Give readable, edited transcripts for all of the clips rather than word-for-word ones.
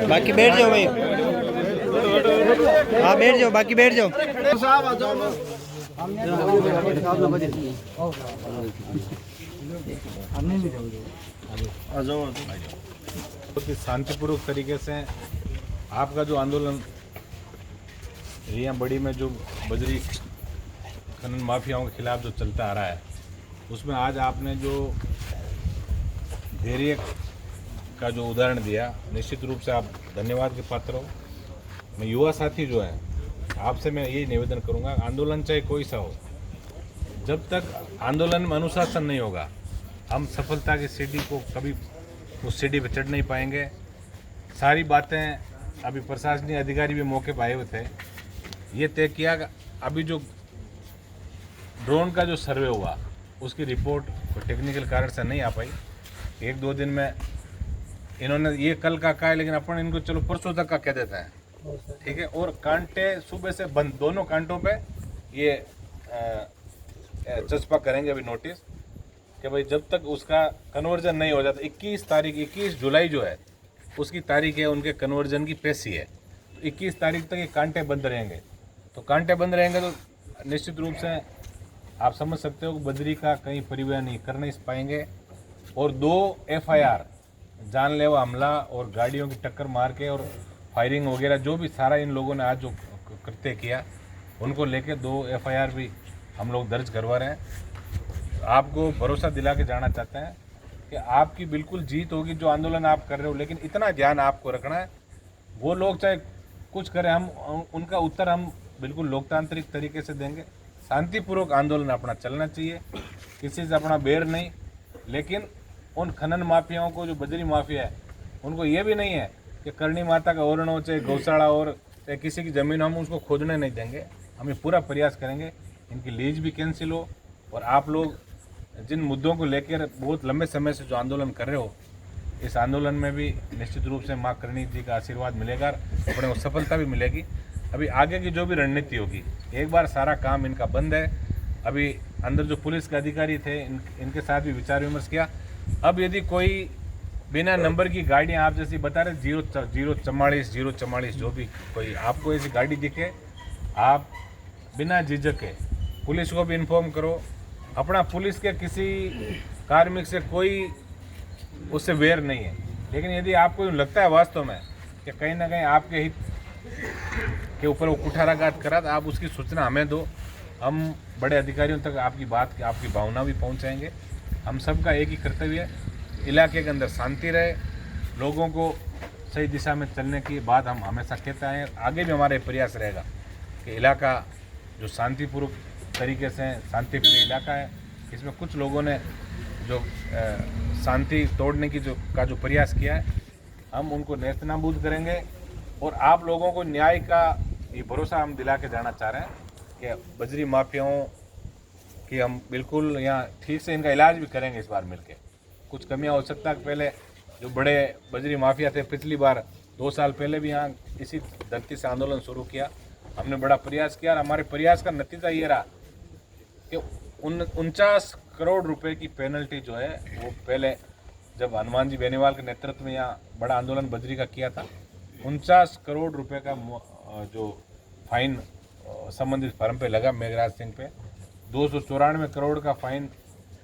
बाकी बैठ जाओ भाई, हाँ बैठ जाओ, बाकी बैठ जाओ। बहुत ही शांतिपूर्वक तरीके से आपका जो आंदोलन रिया बड़ी में जो बजरी खनन माफियाओं के खिलाफ जो चलता आ रहा है, उसमें आज आपने जो धैर्य का जो उदाहरण दिया, निश्चित रूप से आप धन्यवाद के पात्र हो। मैं युवा साथी जो है, आपसे मैं यही निवेदन करूंगा, आंदोलन चाहे कोई सा हो, जब तक आंदोलन में अनुशासन नहीं होगा, हम सफलता की सीढ़ी को कभी उस सीढ़ी पर चढ़ नहीं पाएंगे। सारी बातें अभी प्रशासनिक अधिकारी भी मौके पर आए हुए थे, ये तय किया कि अभी जो ड्रोन का जो सर्वे हुआ उसकी रिपोर्ट टेक्निकल कारण से नहीं आ पाई। 1-2 दिन में इन्होंने ये कल का कहा है, लेकिन अपन इनको चलो परसों तक का कह देते हैं, ठीक है। और कांटे सुबह से बंद, दोनों कांटों पे ये चस्पा करेंगे अभी नोटिस कि भाई जब तक उसका कन्वर्जन नहीं हो जाता। 21 जुलाई जो है उसकी तारीख है, उनके कन्वर्जन की पेशी है। 21 तारीख तक ये कांटे बंद रहेंगे। तो कांटे बंद रहेंगे तो निश्चित रूप से आप समझ सकते हो कि बजरी का कहीं परिवहन नहीं कर नहीं पाएंगे। और 2 FIR, जानलेवा हमला और गाड़ियों की टक्कर मार के और फायरिंग वगैरह जो भी सारा इन लोगों ने आज जो कृत्य किया, उनको लेके 2 FIR भी हम लोग दर्ज करवा रहे हैं। आपको भरोसा दिला के जाना चाहते हैं कि आपकी बिल्कुल जीत होगी जो आंदोलन आप कर रहे हो, लेकिन इतना ध्यान आपको रखना है, वो लोग चाहे कुछ करें, हम उनका उत्तर हम बिल्कुल लोकतांत्रिक तरीके से देंगे। शांतिपूर्वक आंदोलन अपना चलना चाहिए, किसी से अपना बैर नहीं। लेकिन उन खनन माफियाओं को, जो बजरी माफिया है, उनको ये भी नहीं है कि करणी माता का ओरण हो, चाहे गौशाला और चाहे किसी की ज़मीन, हम उसको खोदने नहीं देंगे। हम ये पूरा प्रयास करेंगे इनकी लीज भी कैंसिल हो। और आप लोग जिन मुद्दों को लेकर बहुत लंबे समय से जो आंदोलन कर रहे हो, इस आंदोलन में भी निश्चित रूप से माँ करणी जी का आशीर्वाद मिलेगा, अपने को सफलता भी मिलेगी। अभी आगे की जो भी रणनीति होगी, एक बार सारा काम इनका बंद है। अभी अंदर जो पुलिस के अधिकारी थे, इनके साथ भी विचार विमर्श किया। अब यदि कोई बिना नंबर की गाड़ियाँ आप जैसी बता रहे 044 जो भी कोई आपको ऐसी गाड़ी दिखे, आप बिना झिझक के पुलिस को भी इन्फॉर्म करो। अपना पुलिस के किसी कार्मिक से कोई उससे वेर नहीं है, लेकिन यदि आपको लगता है वास्तव में कि कहीं ना कहीं आपके हित के ऊपर वो कुठाराघात करा, तो आप उसकी सूचना हमें दो। हम बड़े अधिकारियों तक आपकी बात, आपकी भावना भी पहुंचाएंगे। हम सबका एक ही कर्तव्य है, इलाके के अंदर शांति रहे, लोगों को सही दिशा में चलने की बात हम हमेशा कहते आए। आगे भी हमारा प्रयास रहेगा कि इलाका जो शांतिपूर्वक तरीके से शांतिप्रिय इलाका है, इसमें कुछ लोगों ने जो शांति तोड़ने की जो प्रयास किया है, हम उनको नेस्तनाबूद करेंगे। और आप लोगों को न्याय का ये भरोसा हम दिला के जाना चाह रहे हैं कि बजरी माफियाओं की हम बिल्कुल यहाँ ठीक से इनका इलाज भी करेंगे। इस बार मिलके कुछ कमियां हो सकता है, पहले जो बड़े बजरी माफिया थे, पिछली बार 2 साल पहले भी यहाँ इसी धरती से आंदोलन शुरू किया, हमने बड़ा प्रयास किया। और हमारे प्रयास का नतीजा ये रहा कि 49 करोड़ रुपए की पेनल्टी जो है, वो पहले जब हनुमान जी बेनीवाल के नेतृत्व में यहाँ बड़ा आंदोलन बजरी का किया था, 49 करोड़ रुपए का जो फाइन संबंधित फर्म पे लगा, मेघराज सिंह पे 294 करोड़ का फाइन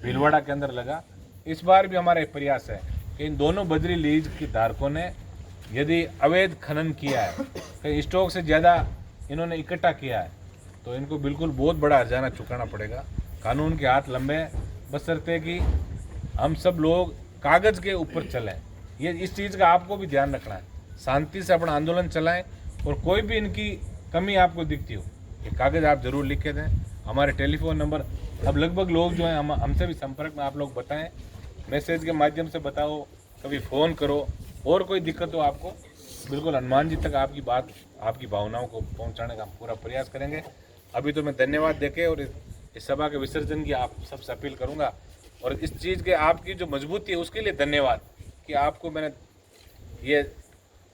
भीलवाड़ा के अंदर लगा। इस बार भी हमारा एक प्रयास है कि इन दोनों बजरी लीज की धारकों ने यदि अवैध खनन किया है, कहीं स्टॉक से ज़्यादा इन्होंने इकट्ठा किया है, तो इनको बिल्कुल बहुत बड़ा हर्जाना चुकाना पड़ेगा। कानून के हाथ लंबे हैं, बशर्ते कि हम सब लोग कागज़ के ऊपर चलें। ये इस चीज़ का आपको भी ध्यान रखना है, शांति से अपना आंदोलन चलाएं। और कोई भी इनकी कमी आपको दिखती हो ये कागज़ आप ज़रूर लिख के दें। हमारे टेलीफोन नंबर, अब लगभग लोग जो हैं हमसे भी संपर्क में, आप लोग बताएं, मैसेज के माध्यम से बताओ, कभी फ़ोन करो, और कोई दिक्कत हो आपको, बिल्कुल हनुमान जी तक आपकी बात, आपकी भावनाओं को पहुंचाने का हम पूरा प्रयास करेंगे। अभी तो मैं धन्यवाद देके और इस सभा के विसर्जन की आप सबसे अपील करूंगा, और इस चीज़ के आपकी जो मजबूती है उसके लिए धन्यवाद कि आपको मैंने ये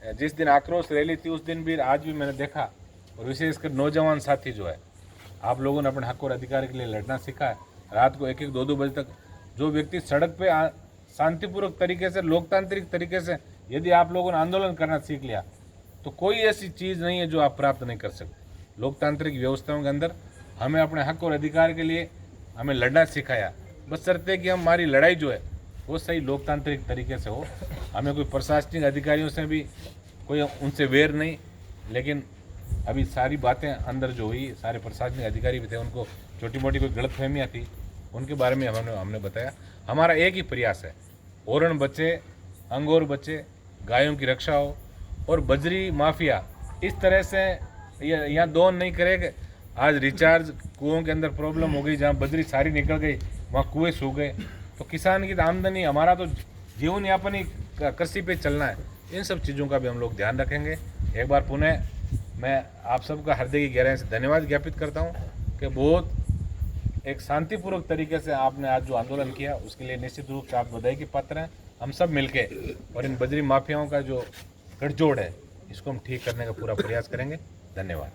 जिस दिन आक्रोश रैली थी उस दिन भी, आज भी मैंने देखा, और विशेषकर नौजवान साथी जो है, आप लोगों ने अपने हक और अधिकार के लिए लड़ना सीखा है। रात को 1-1, 2-2 बजे तक जो व्यक्ति सड़क पे शांतिपूर्वक तरीके से, लोकतांत्रिक तरीके से यदि आप लोगों ने आंदोलन करना सीख लिया तो कोई ऐसी चीज़ नहीं है जो आप प्राप्त नहीं कर सकते। लोकतांत्रिक व्यवस्थाओं के अंदर हमें अपने हक और अधिकार के लिए हमें लड़ना सिखाया, बस शर्त कि हमारी लड़ाई जो है वो सही लोकतांत्रिक तरीके से हो। हमें कोई प्रशासनिक अधिकारियों से भी कोई उनसे वेर नहीं, लेकिन अभी सारी बातें अंदर जो हुई, सारे प्रशासनिक अधिकारी भी थे, उनको छोटी मोटी कोई गलतफहमियाँ थी, उनके बारे में हमने बताया। हमारा एक ही प्रयास है, ओरण बचे, अंगोर बचे, गायों की रक्षा हो, और बजरी माफिया इस तरह से यहाँ दोन नहीं करेगा। आज रिचार्ज कुओं के अंदर प्रॉब्लम हो गई, जहाँ बजरी सारी निकल गई वहाँ कुएँ सूख गए, तो किसान की आमदनी, हमारा तो जीवन यापन ही कृषि पे चलना है। इन सब चीज़ों का भी हम लोग ध्यान रखेंगे। एक बार पुनः मैं आप सबका हृदय की गहराई से धन्यवाद ज्ञापित करता हूँ कि बहुत एक शांतिपूर्वक तरीके से आपने आज जो आंदोलन किया उसके लिए निश्चित रूप से आप बधाई के पात्र हैं। हम सब मिलके और इन बजरी माफियाओं का जो गठजोड़ है इसको हम ठीक करने का पूरा प्रयास करेंगे। धन्यवाद।